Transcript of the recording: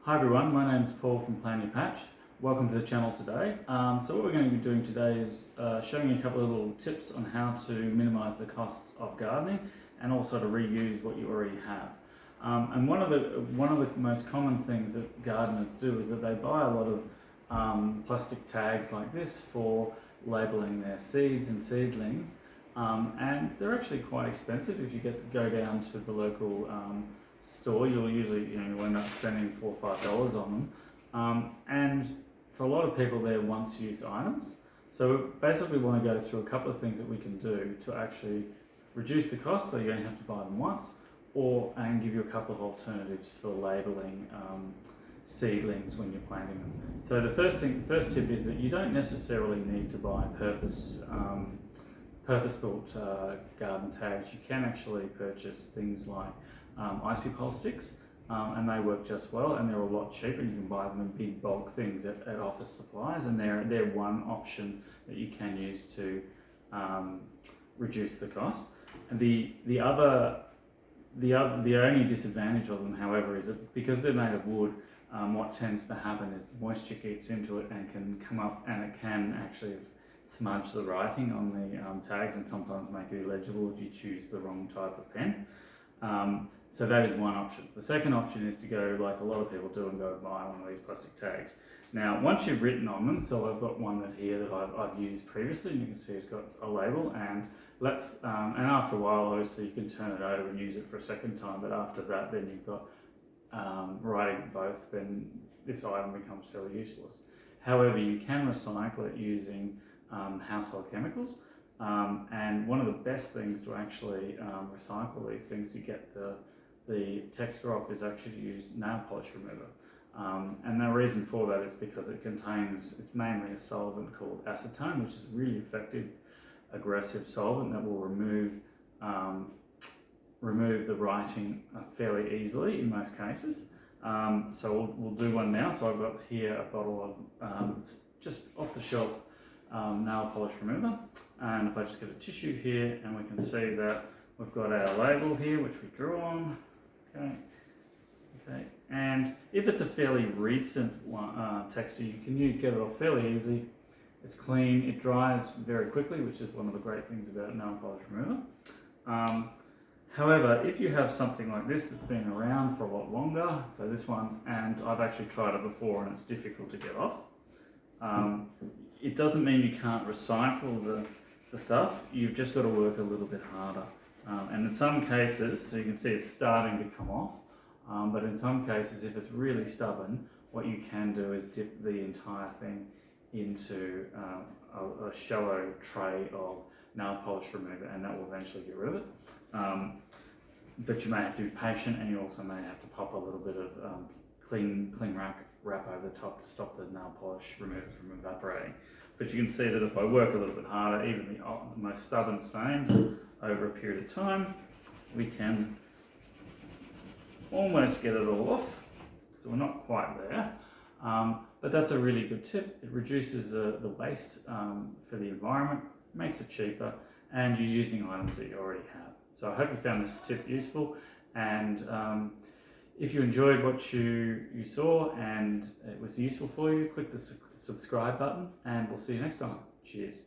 Hi everyone, my name's Paul from Plan Your Patch. Welcome to the channel today. So what we're going to be doing today is showing you a couple of little tips on how to minimise the costs of gardening and also to reuse what you already have. And one of the most common things that gardeners do is that they buy a lot of plastic tags like this for labelling their seeds and seedlings, and they're actually quite expensive. If you go down to the local store, you'll usually you'll end up spending $4 or $5 on them, and for a lot of people they're once-use items. So basically we want to go through a couple of things that we can do to actually reduce the cost, so you only have to buy them once, and give you a couple of alternatives for labelling seedlings when you're planting them. So the first tip is that you don't necessarily need to buy purpose-built garden tags. You can actually purchase things like Icipole sticks, and they work just well, and they're a lot cheaper. You can buy them in big bulk things at office supplies, and they're one option that you can use to reduce the cost. And the only disadvantage of them, however, is that because they're made of wood, what tends to happen is moisture gets into it and can come up, and it can actually smudge the writing on the tags and sometimes make it illegible if you choose the wrong type of pen. So that is one option. The second option is to go, like a lot of people do, and go buy one of these plastic tags. Now, once you've written on them, so I've got one here that I've used previously, and you can see it's got a label, and and after a while, obviously, you can turn it over and use it for a second time, but after that, then you've got writing both, then this item becomes fairly useless. However, you can recycle it using household chemicals, and one of the best things to actually recycle these things to get the texture off is actually to use nail polish remover. And the reason for that is because it's mainly a solvent called acetone, which is a really effective aggressive solvent that will remove the writing fairly easily in most cases. So we'll do one now. So I've got here a bottle of just off the shelf nail polish remover, and if I just get a tissue here, and we can see that we've got our label here which we drew on. Okay, and if it's a fairly recent texture, you can get it off fairly easy. It's clean, it dries very quickly, which is one of the great things about nail polish remover. However, if you have something like this that's been around for a lot longer, so this one, and I've actually tried it before and it's difficult to get off, it doesn't mean you can't recycle the stuff. You've just got to work a little bit harder. And in some cases, so you can see it's starting to come off, but in some cases, if it's really stubborn, what you can do is dip the entire thing into a shallow tray of nail polish remover, and that will eventually get rid of it. But you may have to be patient, and you also may have to pop a little bit of clean wrap over the top to stop the nail polish remover from evaporating. But you can see that if I work a little bit harder, even the most stubborn stains, over a period of time, we can almost get it all off. So we're not quite there, but that's a really good tip. It reduces the waste for the environment, makes it cheaper, and you're using items that you already have. So I hope you found this tip useful, and if you enjoyed what you saw and it was useful for you, click the subscribe button, and we'll see you next time. Cheers.